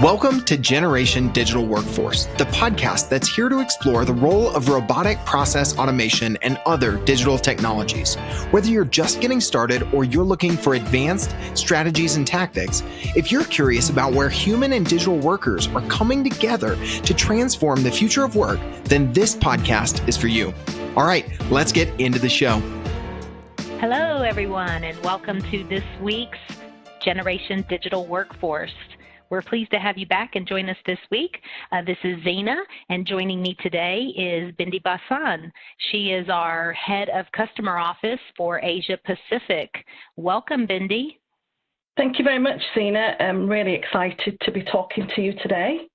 Welcome to Generation Digital Workforce, the podcast that's here to explore the role of robotic process automation and other digital technologies. Whether you're just getting started or you're looking for advanced strategies and tactics, if you're curious about where human and digital workers are coming together to transform the future of work, then this podcast is for you. All right, let's get into the show. Hello, everyone, and welcome to this week's Generation Digital Workforce. We're pleased to have you back and join us this week. This is Zena, and joining me today is Bindi Basan. She is our Head of Customer Office for Asia Pacific. Welcome, Bindi. Thank you very much, Zena. I'm really excited to be talking to you today.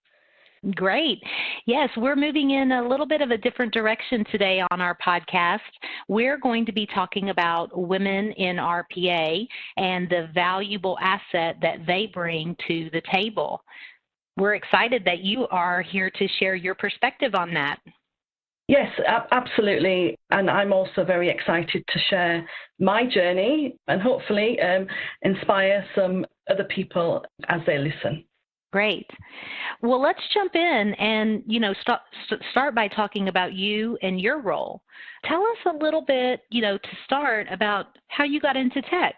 Great. Yes, we're moving in a little bit of a different direction today on our podcast. We're going to be talking about women in RPA and the valuable asset that they bring to the table. We're excited that you are here to share your perspective on that. Yes, absolutely. And I'm also very excited to share my journey and hopefully inspire some other people as they listen. Great. Well, let's jump in and, start by talking about you and your role. Tell us a little bit, to start about how you got into tech.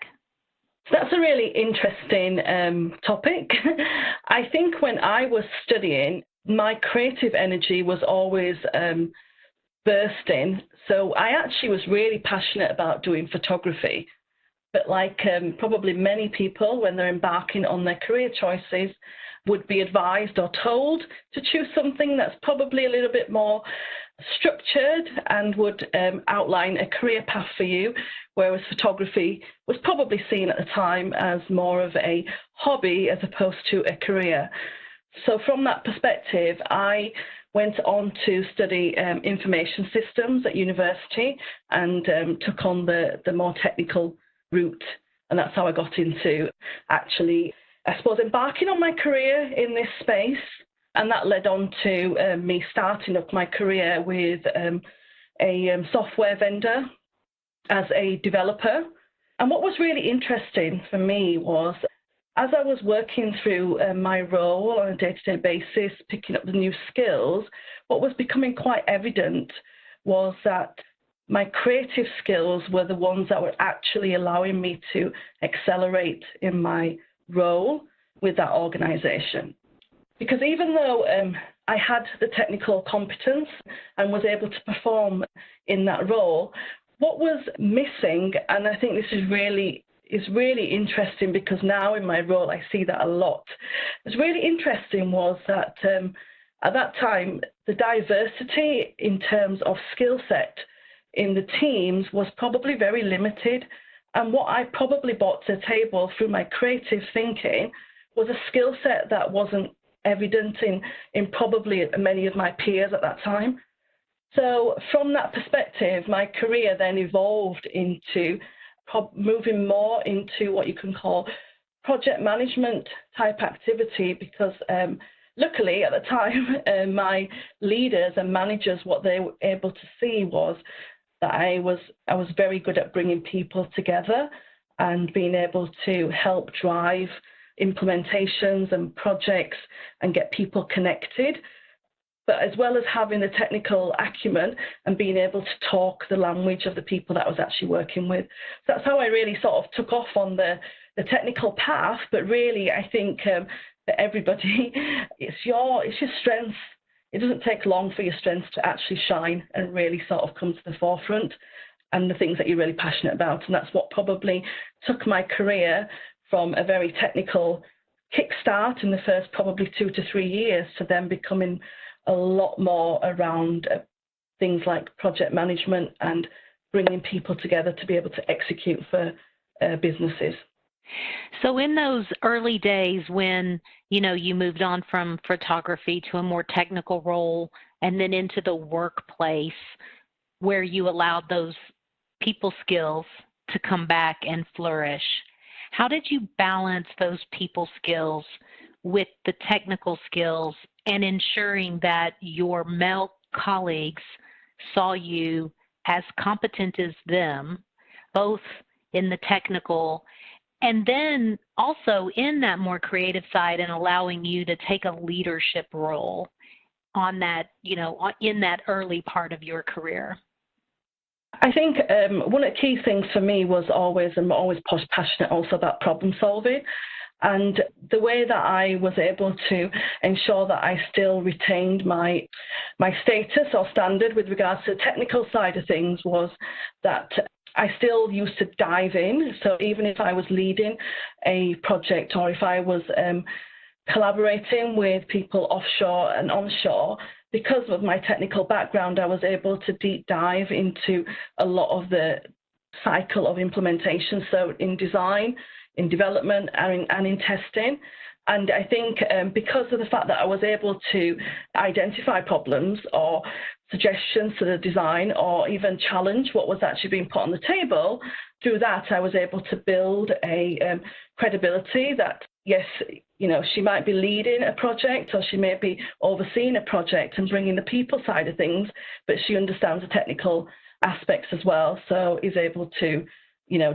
That's a really interesting topic. I think when I was studying, my creative energy was always bursting. So I actually was really passionate about doing photography. But like probably many people, when they're embarking on their career choices, would be advised or told to choose something that's probably a little bit more structured and would outline a career path for you, whereas photography was probably seen at the time as more of a hobby as opposed to a career. So from that perspective, I went on to study information systems at university and took on the more technical route. And that's how I got into actually, I suppose, embarking on my career in this space. And that led on to me starting up my career with a software vendor as a developer. And what was really interesting for me was, as I was working through my role on a day-to-day basis, picking up the new skills, what was becoming quite evident was that my creative skills were the ones that were actually allowing me to accelerate in my role with that organization. Because even though I had the technical competence and was able to perform in that role, what was missing, and I think this is really interesting because now in my role I see that a lot. What's really interesting was that at that time the diversity in terms of skill set in the teams was probably very limited, and what I probably brought to the table through my creative thinking was a skill set that wasn't evident in probably many of my peers at that time. So from that perspective, my career then evolved into moving more into what you can call project management type activity, because luckily at the time, my leaders and managers, what they were able to see was that I was very good at bringing people together and being able to help drive implementations and projects and get people connected, but as well as having the technical acumen and being able to talk the language of the people that I was actually working with. So that's how I really sort of took off on the technical path, but really I think for everybody, it's your strengths. It doesn't take long for your strengths to actually shine and really sort of come to the forefront, and the things that you're really passionate about. And that's what probably took my career from a very technical kickstart in the first probably 2 to 3 years to then becoming a lot more around things like project management and bringing people together to be able to execute for businesses. So in those early days when, you moved on from photography to a more technical role and then into the workplace where you allowed those people skills to come back and flourish, how did you balance those people skills with the technical skills and ensuring that your male colleagues saw you as competent as them, both in the technical And then also in that more creative side and allowing you to take a leadership role on that, in that early part of your career. I think one of the key things for me was I'm always passionate also about problem solving. And the way that I was able to ensure that I still retained my status or standard with regards to the technical side of things was that I still used to dive in. So even if I was leading a project or if I was collaborating with people offshore and onshore, because of my technical background, I was able to deep dive into a lot of the cycle of implementation. So in design, in development, and in testing. And I think because of the fact that I was able to identify problems or suggestions to the design or even challenge what was actually being put on the table, through that I was able to build a credibility that, yes, she might be leading a project or she may be overseeing a project and bringing the people side of things, but she understands the technical aspects as well, so is able to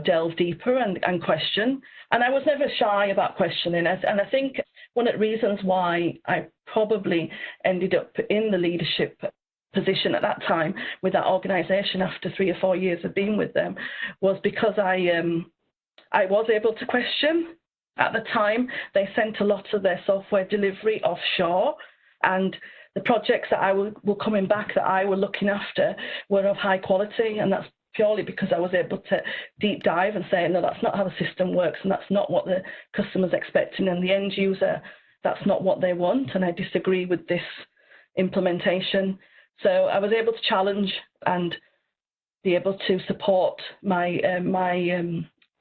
delve deeper and question. And I was never shy about questioning it. And I think one of the reasons why I probably ended up in the leadership position at that time with that organization after 3 or 4 years of being with them was because I was able to question. At the time, they sent a lot of their software delivery offshore, and the projects that were coming back that I were looking after were of high quality, and that's purely because I was able to deep dive and say, no, that's not how the system works, and that's not what the customer's expecting, and the end user, that's not what they want, and I disagree with this implementation. So I was able to challenge and be able to support my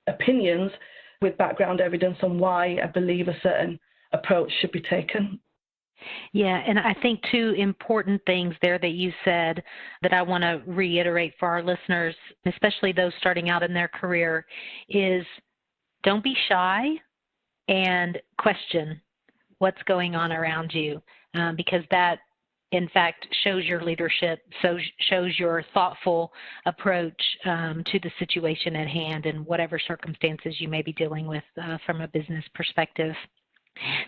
opinions with background evidence on why I believe a certain approach should be taken. Yeah, and I think 2 important things there that you said that I want to reiterate for our listeners, especially those starting out in their career, is don't be shy and question what's going on around you, because that, in fact, shows your leadership, shows your thoughtful approach to the situation at hand and whatever circumstances you may be dealing with from a business perspective.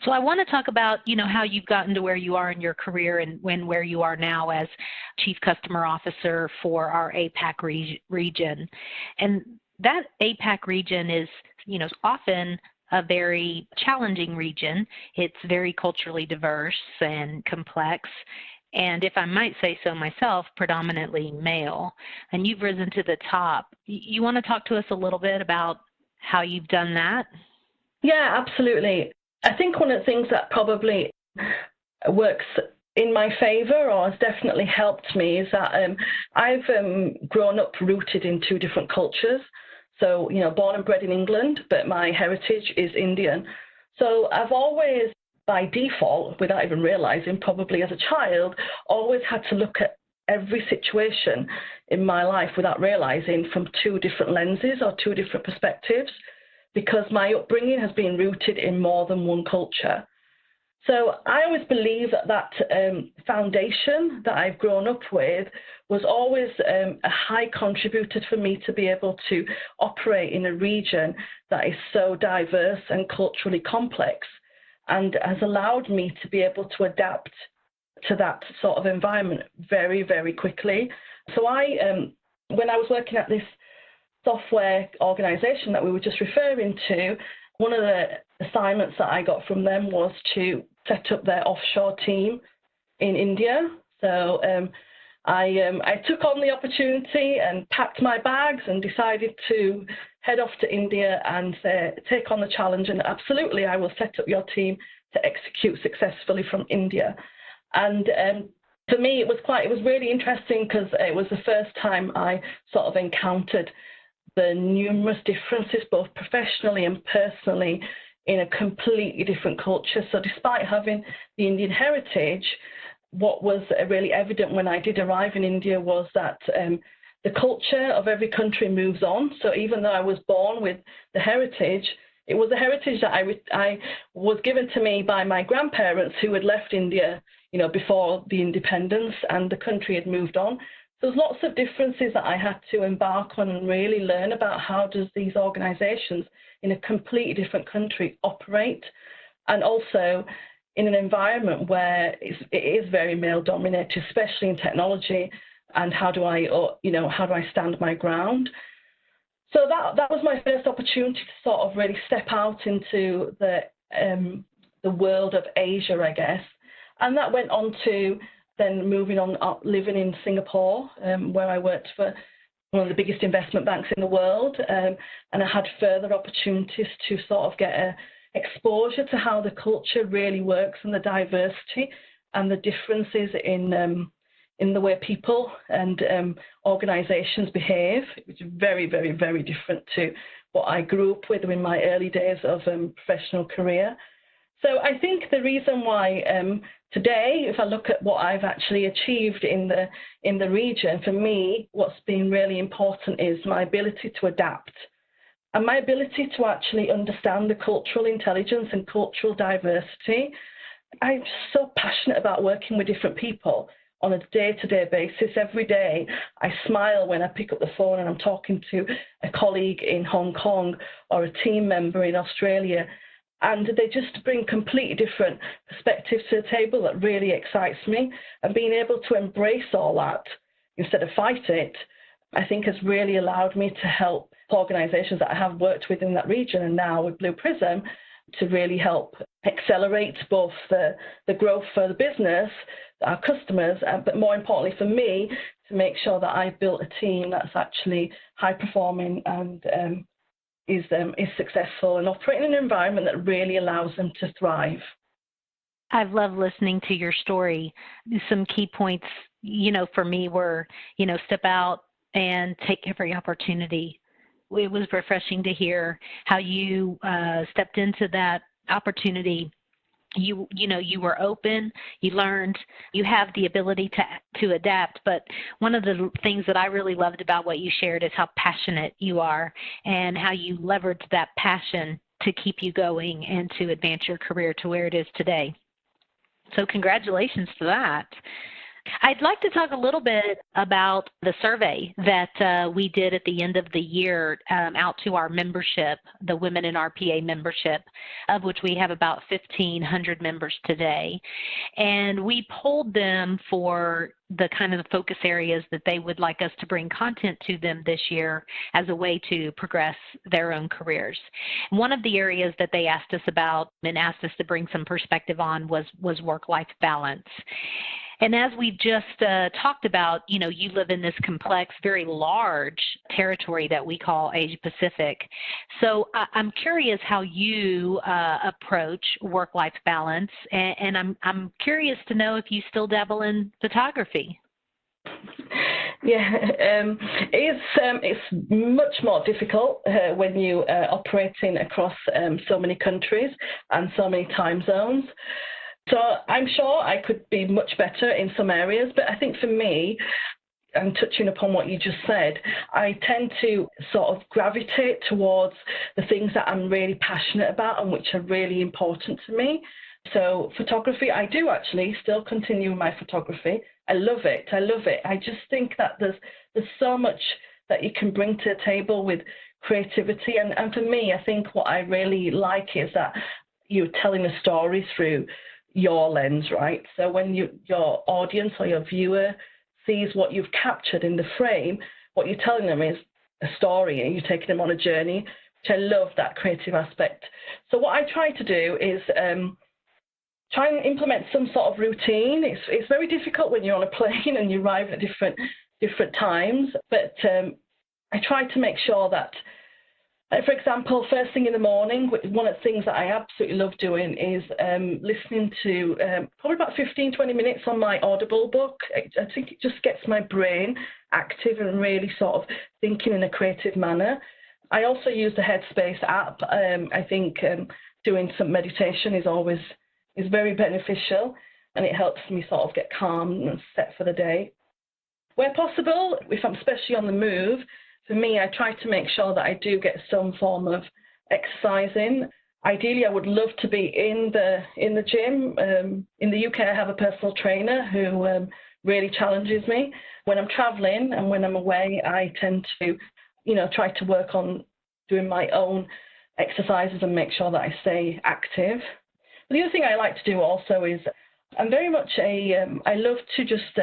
So I want to talk about, how you've gotten to where you are in your career and where you are now as Chief Customer Officer for our APAC region. And that APAC region is, often a very challenging region. It's very culturally diverse and complex. And if I might say so myself, predominantly male. And you've risen to the top. You want to talk to us a little bit about how you've done that? Yeah, absolutely. I think one of the things that probably works in my favor or has definitely helped me is that I've grown up rooted in 2 different cultures. So, born and bred in England, but my heritage is Indian. So I've always, by default, without even realizing, probably as a child, always had to look at every situation in my life without realizing from 2 different lenses or 2 different perspectives, because my upbringing has been rooted in more than one culture. So I always believe that foundation that I've grown up with was always a high contributor for me to be able to operate in a region that is so diverse and culturally complex, and has allowed me to be able to adapt to that sort of environment very, very quickly. So when I was working at this software organization that we were just referring to, one of the assignments that I got from them was to set up their offshore team in India. So I took on the opportunity and packed my bags and decided to head off to India and take on the challenge, and absolutely I will set up your team to execute successfully from India. And for me, it was really interesting because it was the first time I sort of encountered the numerous differences, both professionally and personally, in a completely different culture. So despite having the Indian heritage, what was really evident when I did arrive in India was that the culture of every country moves on. So even though I was born with the heritage, it was a heritage that I was given to me by my grandparents who had left India, before the independence, and the country had moved on. So there's lots of differences that I had to embark on and really learn about how does these organizations in a completely different country operate, and also in an environment where it is very male dominated, especially in technology, and how do I stand my ground. So that was my first opportunity to sort of really step out into the world of Asia, I guess. And that went on to then moving on, living in Singapore, where I worked for one of the biggest investment banks in the world. And I had further opportunities to sort of get exposure to how the culture really works and the diversity and the differences in the way people and organizations behave, which is very, very, very different to what I grew up with in my early days of professional career. So I think the reason why today, if I look at what I've actually achieved in the region, for me, what's been really important is my ability to adapt and my ability to actually understand the cultural intelligence and cultural diversity. I'm so passionate about working with different people on a day-to-day basis. Every day, I smile when I pick up the phone and I'm talking to a colleague in Hong Kong or a team member in Australia, and they just bring completely different perspectives to the table that really excites me. And being able to embrace all that instead of fight it, I think has really allowed me to help organizations that I have worked with in that region and now with Blue Prism to really help accelerate both the growth for the business, our customers, but more importantly for me, to make sure that I've built a team that's actually high performing and is successful and operating in an environment that really allows them to thrive. I've loved listening to your story. Some key points, for me were, step out and take every opportunity. It was refreshing to hear how you stepped into that opportunity. You were open, you learned, you have the ability to adapt. But one of the things that I really loved about what you shared is how passionate you are and how you leveraged that passion to keep you going and to advance your career to where it is today. So congratulations for that. I'd like to talk a little bit about the survey that we did at the end of the year out to our membership, the Women in RPA membership, of which we have about 1,500 members today. And we polled them for the kind of the focus areas that they would like us to bring content to them this year as a way to progress their own careers. One of the areas that they asked us about and asked us to bring some perspective on was work-life balance. And as we've just talked about, you live in this complex, very large territory that we call Asia Pacific. So I'm curious how you approach work-life balance, and I'm curious to know if you still dabble in photography. Yeah, it's much more difficult when you are operating across so many countries and so many time zones. So I'm sure I could be much better in some areas, but I think for me, and touching upon what you just said, I tend to sort of gravitate towards the things that I'm really passionate about and which are really important to me. So photography, I do actually still continue my photography. I love it. I just think that there's so much that you can bring to the table with creativity. And for me, I think what I really like is that you're telling a story through your lens, right? So when your audience or your viewer sees what you've captured in the frame, what you're telling them is a story and you're taking them on a journey, which I love, that creative aspect. So what I try to do is try and implement some sort of routine. It's very difficult when you're on a plane and you arrive at different times, but I try to make sure that, for example, first thing in the morning, one of the things that I absolutely love doing is listening to probably about 15, 20 minutes on my Audible book. I think it just gets my brain active and really sort of thinking in a creative manner. I also use the Headspace app. I think doing some meditation is very beneficial, and it helps me sort of get calm and set for the day. Where possible, if I'm especially on the move, for me, I try to make sure that I do get some form of exercise in. Ideally, I would love to be in the gym. In the UK, I have a personal trainer who really challenges me. When I'm traveling and when I'm away, I tend to, try to work on doing my own exercises and make sure that I stay active. But the other thing I like to do also is I'm very much I love to just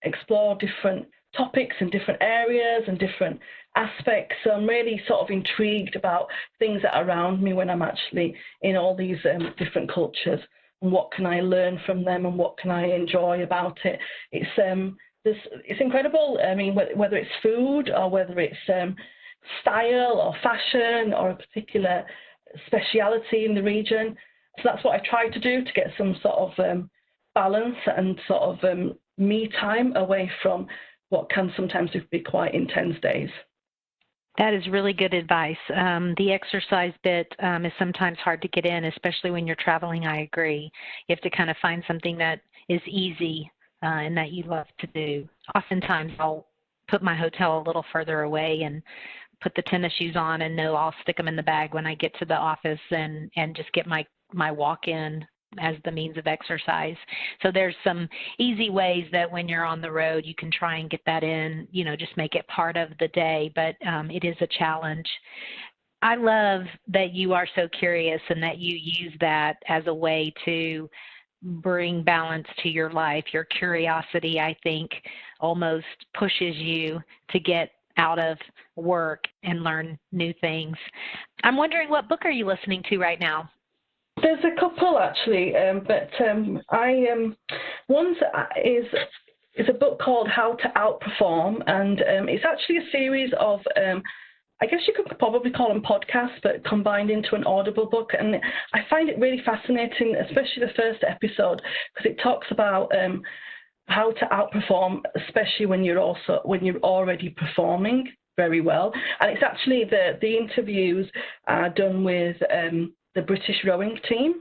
explore different topics in different areas and different aspects. So I'm really sort of intrigued about things that are around me when I'm actually in all these different cultures, and what can I learn from them and what can I enjoy about it. It's incredible. I mean, whether it's food or whether it's style or fashion or a particular speciality in the region. So that's what I try to do to get some sort of balance and sort of me time away from what can sometimes be quite intense days. That is really good advice. The exercise bit is sometimes hard to get in, especially when you're traveling. I agree. You have to kind of find something that is easy and that you love to do. Oftentimes I'll put my hotel a little further away and put the tennis shoes on and know I'll stick them in the bag when I get to the office and just get my walk in as the means of exercise. So there's some easy ways that when you're on the road, you can try and get that in, just make it part of the day, but it is a challenge. I love that you are so curious and that you use that as a way to bring balance to your life. Your curiosity, I think, almost pushes you to get out of work and learn new things. I'm wondering, what book are you listening to right now? There's a couple actually, but one is a book called How to Outperform, and it's actually a series of I guess you could probably call them podcasts, but combined into an Audible book. And I find it really fascinating, especially the first episode, because it talks about how to outperform, especially when you're already performing very well. And it's actually the interviews are done with the British rowing team.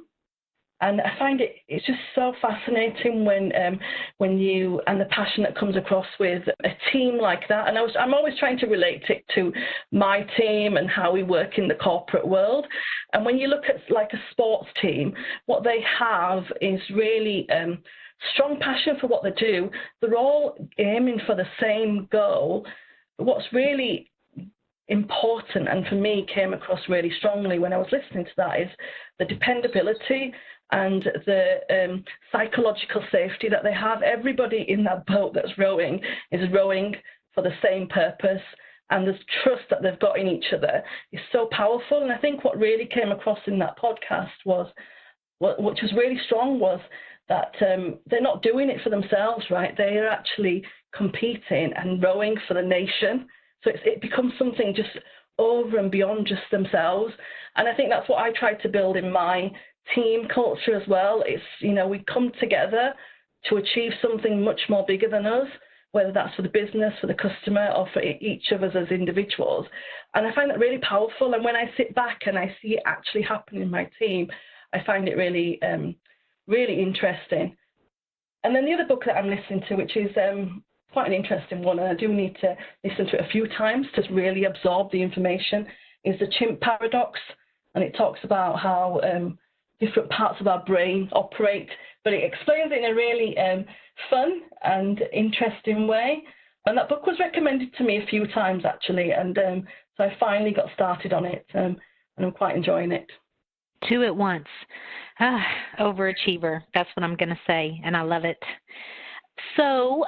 And I find it's just so fascinating when you, and the passion that comes across with a team like that. And I'm always trying to relate it to my team and how we work in the corporate world. And when you look at like a sports team, what they have is really strong passion for what they do. They're all aiming for the same goal. What's really important, and for me came across really strongly when I was listening to that, is the dependability and the psychological safety that they have. Everybody in that boat that's rowing is rowing for the same purpose, and the trust that they've got in each other is so powerful. And I think what really came across in that podcast was, which was really strong, was that they're not doing it for themselves, right? They are actually competing and rowing for the nation. So it becomes something just over and beyond just themselves. And I think that's what I try to build in my team culture as well. It's, we come together to achieve something much more bigger than us, whether that's for the business, for the customer, or for each of us as individuals. And I find that really powerful. And when I sit back and I see it actually happen in my team, I find it really, really interesting. And then the other book that I'm listening to, which is quite an interesting one, and I do need to listen to it a few times to really absorb the information, is The Chimp Paradox. And it talks about how different parts of our brain operate, but it explains it in a really fun and interesting way. And that book was recommended to me a few times, actually, and so I finally got started on it, and I'm quite enjoying it. Two at once. Overachiever. That's what I'm going to say, and I love it. So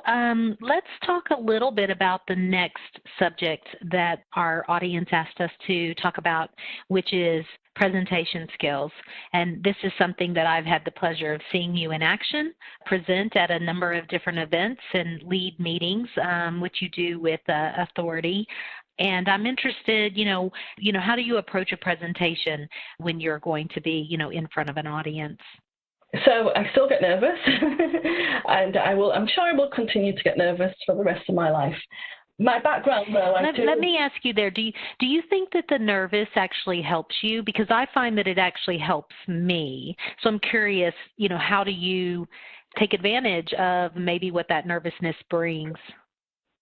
let's talk a little bit about the next subject that our audience asked us to talk about, which is presentation skills. And this is something that I've had the pleasure of seeing you in action, present at a number of different events and lead meetings, which you do with authority. And I'm interested, how do you approach a presentation when you're going to be, in front of an audience? So I still get nervous, and I'm sure I will continue to get nervous for the rest of my life. My background, though, Let me ask you there, do you think that the nervous actually helps you? Because I find that it actually helps me. So I'm curious, how do you take advantage of maybe what that nervousness brings?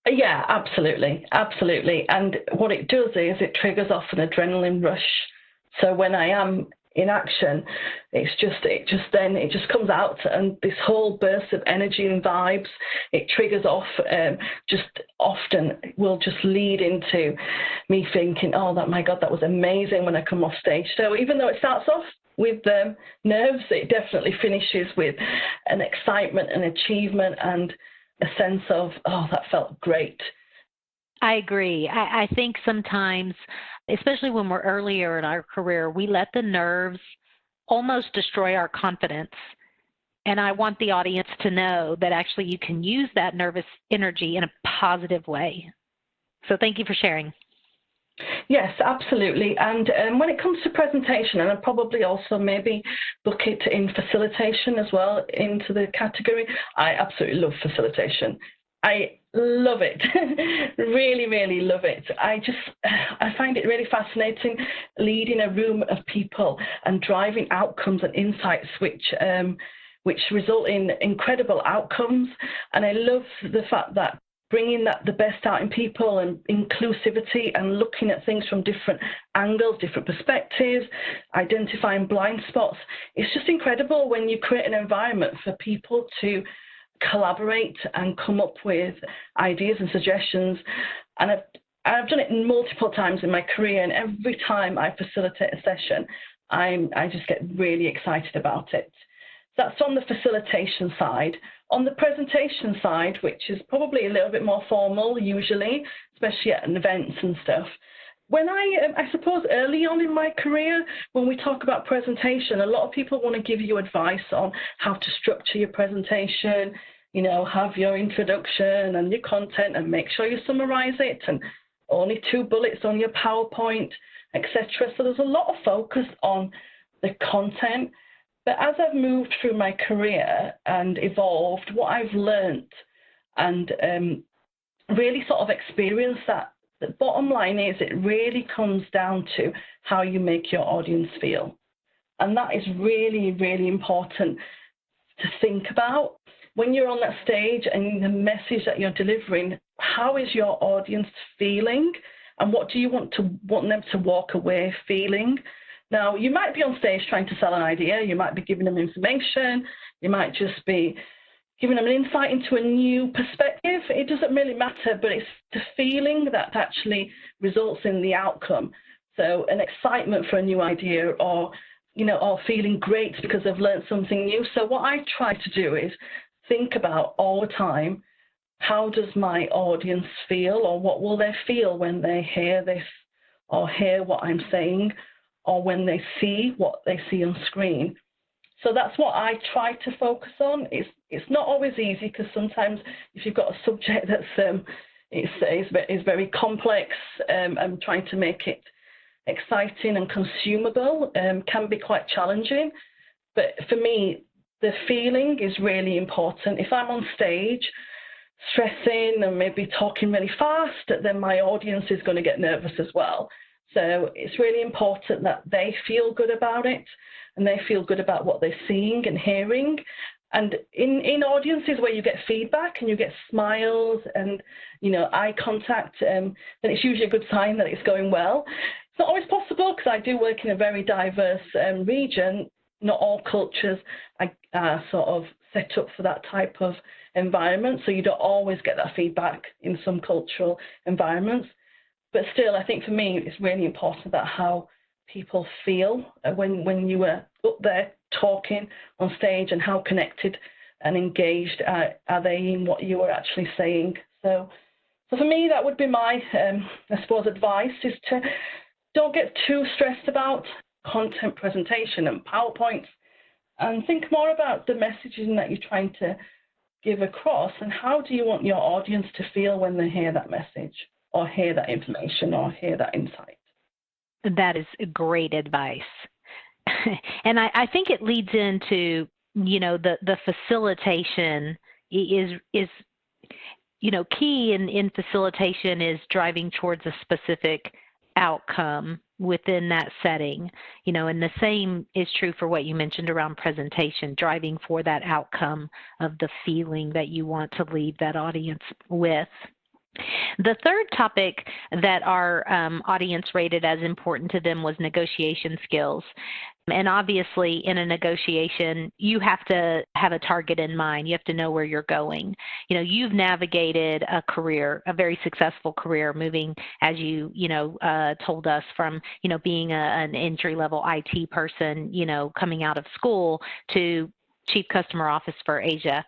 Yeah, absolutely. Absolutely. And what it does is it triggers off an adrenaline rush. So when I am in action, it just comes out, and this whole burst of energy and vibes, it triggers off, just often will just lead into me thinking, oh, my God, that was amazing when I come off stage. So even though it starts off with nerves, it definitely finishes with an excitement and achievement and a sense of, oh, that felt great. I agree. I think sometimes, especially when we're earlier in our career, we let the nerves almost destroy our confidence. And I want the audience to know that actually you can use that nervous energy in a positive way. So thank you for sharing. Yes, absolutely. And when it comes to presentation, and I'd probably also maybe book it in facilitation as well into the category, I absolutely love facilitation. I love it. Really, really love it. I find it really fascinating leading a room of people and driving outcomes and insights which result in incredible outcomes. And I love the fact that bringing the best out in people and inclusivity and looking at things from different angles, different perspectives, identifying blind spots. It's just incredible when you create an environment for people to collaborate and come up with ideas and suggestions. And I've done it multiple times in my career, and every time I facilitate a session, I just get really excited about it. That's on the facilitation side. On the presentation side, which is probably a little bit more formal usually, especially at events and stuff, when I suppose early on in my career, when we talk about presentation, a lot of people want to give you advice on how to structure your presentation, have your introduction and your content and make sure you summarize it and only 2 bullets on your PowerPoint, etc. So there's a lot of focus on the content. But as I've moved through my career and evolved, what I've learned and really sort of experienced that the bottom line is it really comes down to how you make your audience feel. And that is really, really important to think about. When you're on that stage and the message that you're delivering, how is your audience feeling? And what do you want them to walk away feeling? Now, you might be on stage trying to sell an idea, you might be giving them information, you might just be giving them an insight into a new perspective. It doesn't really matter, but it's the feeling that actually results in the outcome. So an excitement for a new idea or feeling great because they've learned something new. So what I try to do is think about all the time, how does my audience feel, or what will they feel when they hear this or hear what I'm saying, or when they see what they see on screen. So that's what I try to focus on. It's not always easy, because sometimes if you've got a subject that's is very complex, and trying to make it exciting and consumable can be quite challenging. But for me, the feeling is really important. If I'm on stage stressing and maybe talking really fast, then my audience is going to get nervous as well. So it's really important that they feel good about it and they feel good about what they're seeing and hearing. And in audiences where you get feedback and you get smiles and eye contact, then it's usually a good sign that it's going well. It's not always possible, because I do work in a very diverse region. Not all cultures are sort of set up for that type of environment, so you don't always get that feedback in some cultural environments. But still, I think for me, it's really important that how people feel when you are up there talking on stage, and how connected and engaged are they in what you are actually saying. So for me, that would be my, I suppose, advice, is to don't get too stressed about content presentation and PowerPoints, and think more about the messaging that you're trying to give across, and how do you want your audience to feel when they hear that message, or hear that information, or hear that insight. That is great advice. And I think it leads into, the facilitation is key in facilitation is driving towards a specific outcome within that setting, and the same is true for what you mentioned around presentation, driving for that outcome of the feeling that you want to leave that audience with. The third topic that our audience rated as important to them was negotiation skills. And obviously, in a negotiation, you have to have a target in mind. You have to know where you're going. You know, you've navigated a career, a very successful career, moving, as you told us, from, being an entry-level IT person, coming out of school to Chief Customer Office for Asia.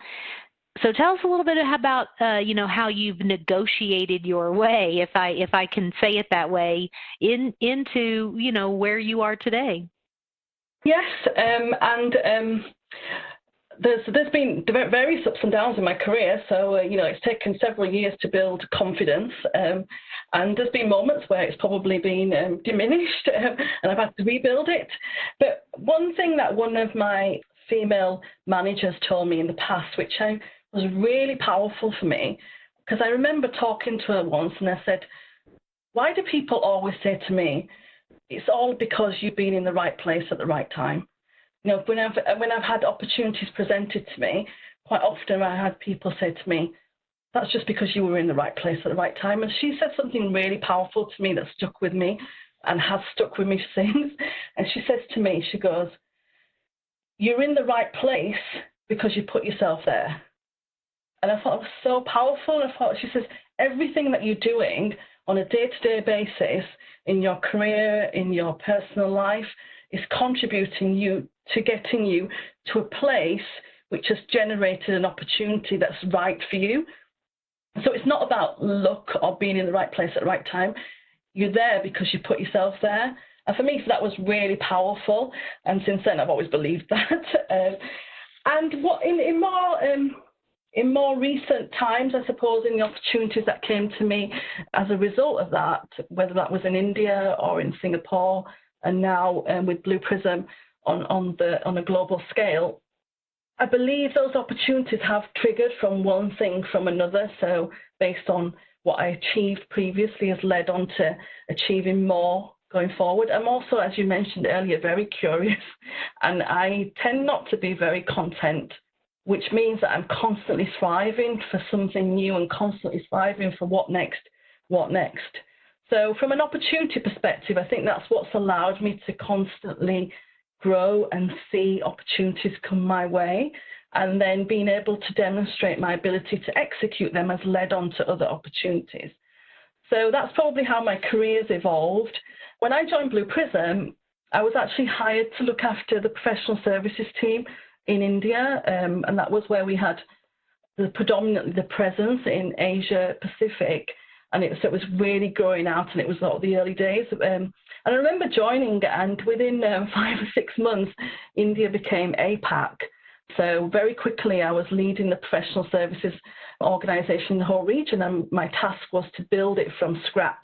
So tell us a little bit about, how you've negotiated your way, if I can say it that way, into, where you are today. Yes, there's been various ups and downs in my career. So, it's taken several years to build confidence. And there's been moments where it's probably been diminished and I've had to rebuild it. But one thing that one of my female managers told me in the past, which was really powerful for me, because I remember talking to her once and I said, why do people always say to me, it's all because you've been in the right place at the right time? When I've had opportunities presented to me, quite often I had people say to me, that's just because you were in the right place at the right time. And she said something really powerful to me that stuck with me and has stuck with me since. And she says to me, she goes, you're in the right place because you put yourself there. And I thought it was so powerful. And I thought, she says, everything that you're doing on a day-to-day basis in your career, in your personal life, is contributing you to getting you to a place which has generated an opportunity that's right for you. So it's not about luck or being in the right place at the right time. You're there because you put yourself there. And for me, that was really powerful. And since then, I've always believed that. And what in more recent times, I suppose, in the opportunities that came to me as a result of that, whether that was in India or in Singapore, and now with Blue Prism on a global scale, I believe those opportunities have triggered from one thing from another. So based on what I achieved previously has led on to achieving more going forward. I'm also, as you mentioned earlier, very curious, and I tend not to be very content, which means that I'm constantly striving for something new and constantly striving for what next. So from an opportunity perspective, I think that's what's allowed me to constantly grow and see opportunities come my way, and then being able to demonstrate my ability to execute them has led on to other opportunities. So that's probably how my career's evolved. When I joined Blue Prism, I was actually hired to look after the professional services team in India, and that was where we had predominantly the presence in Asia Pacific, and so it was really growing out, and it was the early days. And I remember joining, and within 5 or 6 months, India became APAC. So very quickly, I was leading the professional services organization in the whole region, and my task was to build it from scratch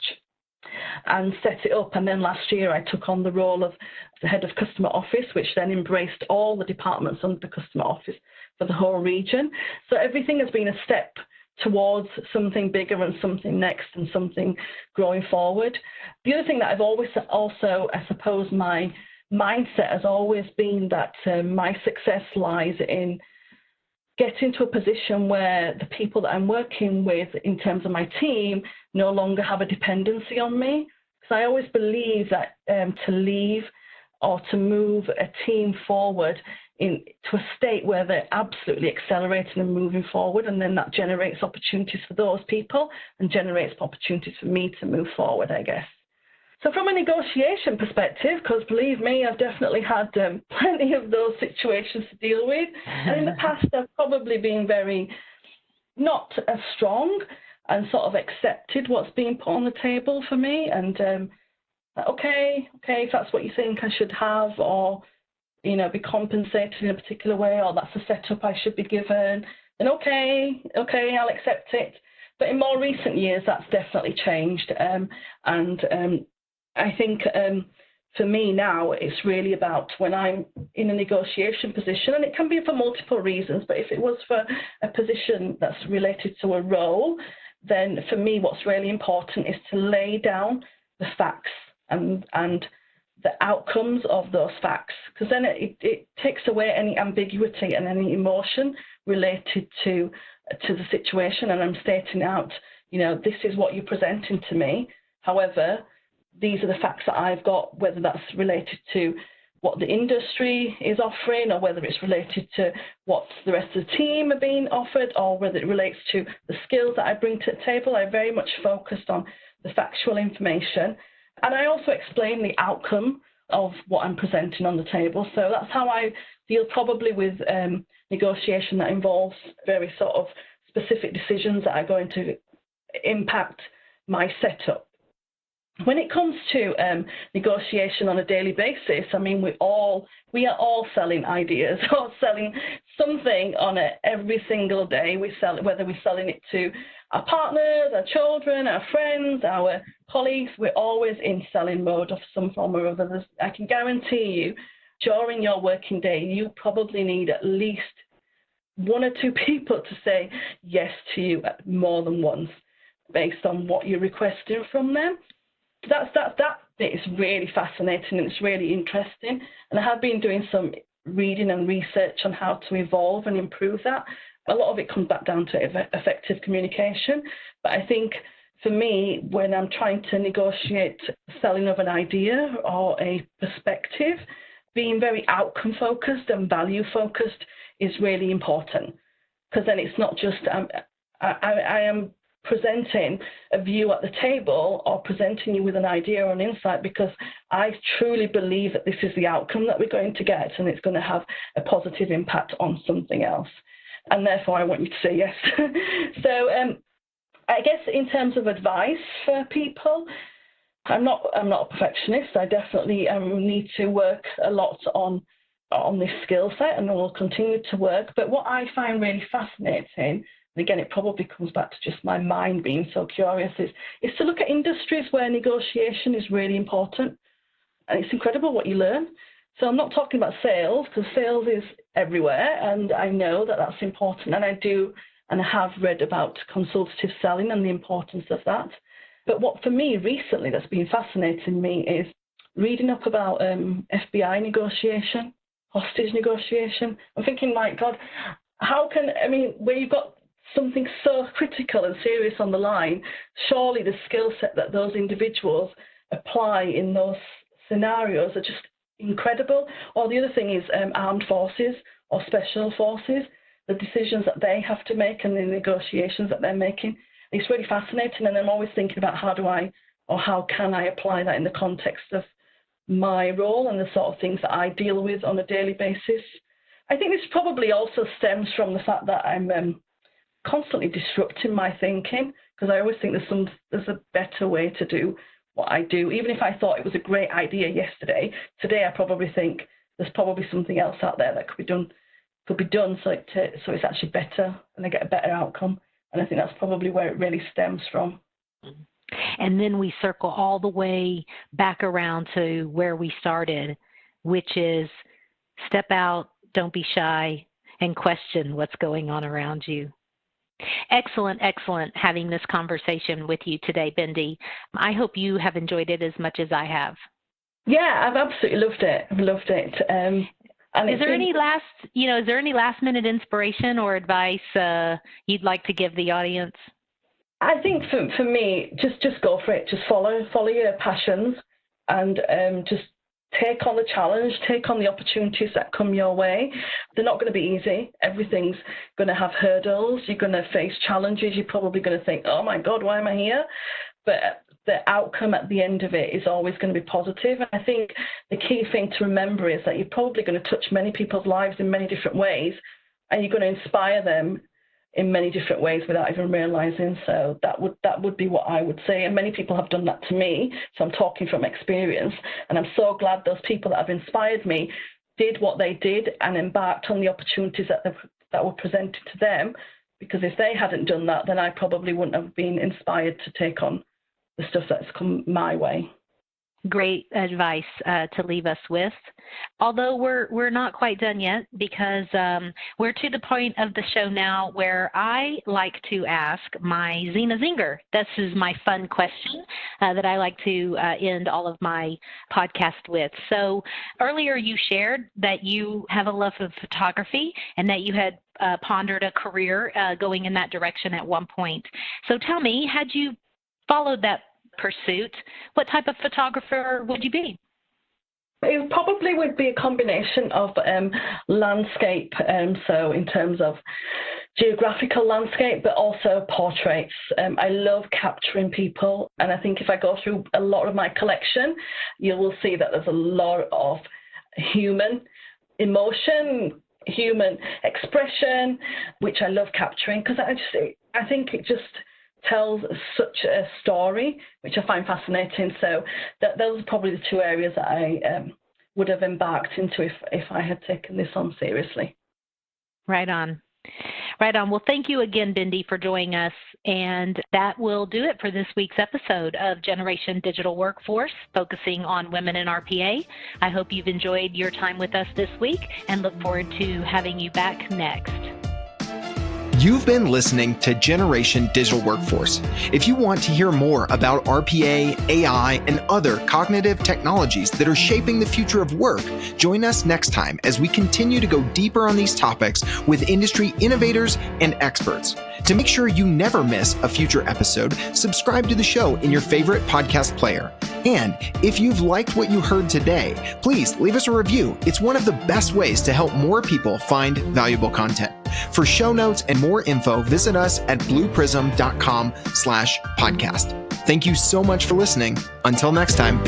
and set it up. And then last year, I took on the role of the head of customer office, which then embraced all the departments under the customer office for the whole region. So everything has been a step towards something bigger and something next and something growing forward. The other thing that I've always also, I suppose, my mindset has always been that my success lies in getting to a position where the people that I'm working with in terms of my team no longer have a dependency on me. Because I always believe that to leave or to move a team forward into a state where they're absolutely accelerating and moving forward, and then that generates opportunities for those people and generates opportunities for me to move forward, I guess. So from a negotiation perspective, because believe me, I've definitely had plenty of those situations to deal with. And in the past, I've probably been very not as strong and sort of accepted what's being put on the table for me. And okay, if that's what you think I should have, or be compensated in a particular way, or that's a setup I should be given, then okay, I'll accept it. But in more recent years, that's definitely changed. I think for me now, it's really about when I'm in a negotiation position, and it can be for multiple reasons, but if it was for a position that's related to a role, then for me what's really important is to lay down the facts and the outcomes of those facts, because then it takes away any ambiguity and any emotion related to the situation, and I'm stating out this is what you're presenting to me. However, these are the facts that I've got, whether that's related to what the industry is offering, or whether it's related to what the rest of the team are being offered, or whether it relates to the skills that I bring to the table. I very much focused on the factual information. And I also explain the outcome of what I'm presenting on the table. So that's how I deal probably with negotiation that involves very sort of specific decisions that are going to impact my setup. When it comes to negotiation on a daily basis, I mean, we are all selling ideas or selling something on it every single day. We sell it, whether we're selling it to our partners, our children, our friends, our colleagues. We're always in selling mode of some form or other. I can guarantee you, during your working day, you probably need at least one or two people to say yes to you more than once, based on what you're requesting from them. That bit is really fascinating, and it's really interesting. And I have been doing some reading and research on how to evolve and improve that. A lot of it comes back down to effective communication. But I think for me, when I'm trying to negotiate selling of an idea or a perspective, being very outcome focused and value focused is really important, because then it's not just I am presenting a view at the table or presenting you with an idea or an insight because I truly believe that this is the outcome that we're going to get, and it's going to have a positive impact on something else. And therefore, I want you to say yes. So I guess in terms of advice for people, I'm not a perfectionist. I definitely need to work a lot on this skill set, and I will continue to work. But what I find really fascinating, and again, it probably comes back to just my mind being so curious, is to look at industries where negotiation is really important. And it's incredible what you learn. So I'm not talking about sales, because sales is everywhere, and I know that that's important. And I do and I have read about consultative selling and the importance of that. But what for me recently that's been fascinating me is reading up about FBI negotiation, hostage negotiation. I'm thinking, my God, where you've got something so critical and serious on the line, surely the skill set that those individuals apply in those scenarios are just incredible. Or the other thing is armed forces or special forces, the decisions that they have to make and the negotiations that they're making. It's really fascinating, and I'm always thinking about how can I apply that in the context of my role and the sort of things that I deal with on a daily basis. I think this probably also stems from the fact that I'm constantly disrupting my thinking, because I always think there's a better way to do what I do. Even if I thought it was a great idea yesterday, today I probably think there's probably something else out there that could be done so it's actually better and I get a better outcome. And I think that's probably where it really stems from. And then we circle all the way back around to where we started, which is step out, don't be shy, and question what's going on around you. Excellent having this conversation with you today, Bindi. I hope you have enjoyed it as much as I have. Yeah, I've absolutely loved it. I've loved it. And is there any last minute inspiration or advice you'd like to give the audience? I think for me, just go for it. Just follow your passions, and just take on the challenge, take on the opportunities that come your way. They're not going to be easy. Everything's going to have hurdles. You're going to face challenges. You're probably going to think, oh my God, why am I here? But the outcome at the end of it is always going to be positive. And I think the key thing to remember is that you're probably going to touch many people's lives in many different ways, and you're going to inspire them in many different ways without even realizing. So that would be what I would say. And many people have done that to me. So I'm talking from experience. And I'm so glad those people that have inspired me did what they did and embarked on the opportunities that were presented to them. Because if they hadn't done that, then I probably wouldn't have been inspired to take on the stuff that's come my way. Great advice to leave us with. Although we're not quite done yet, because we're to the point of the show now where I like to ask my Zena Zinger. This is my fun question that I like to end all of my podcast with. So earlier you shared that you have a love of photography and that you had pondered a career going in that direction at one point. So tell me, had you followed that pursuit, what type of photographer would you be? It probably would be a combination of landscape, so in terms of geographical landscape, but also portraits. I love capturing people, and I think if I go through a lot of my collection, you will see that there's a lot of human emotion, human expression, which I love capturing, because I think it just tells such a story, which I find fascinating. So those are probably the two areas that I would have embarked into if I had taken this on seriously. Right on. Right on. Well, thank you again, Bindi, for joining us. And that will do it for this week's episode of Generation Digital Workforce, focusing on women in RPA. I hope you've enjoyed your time with us this week and look forward to having you back next. You've been listening to Generation Digital Workforce. If you want to hear more about RPA, AI, and other cognitive technologies that are shaping the future of work, join us next time as we continue to go deeper on these topics with industry innovators and experts. To make sure you never miss a future episode, subscribe to the show in your favorite podcast player. And if you've liked what you heard today, please leave us a review. It's one of the best ways to help more people find valuable content. For show notes and more info, visit us at blueprism.com/podcast. Thank you so much for listening. Until next time.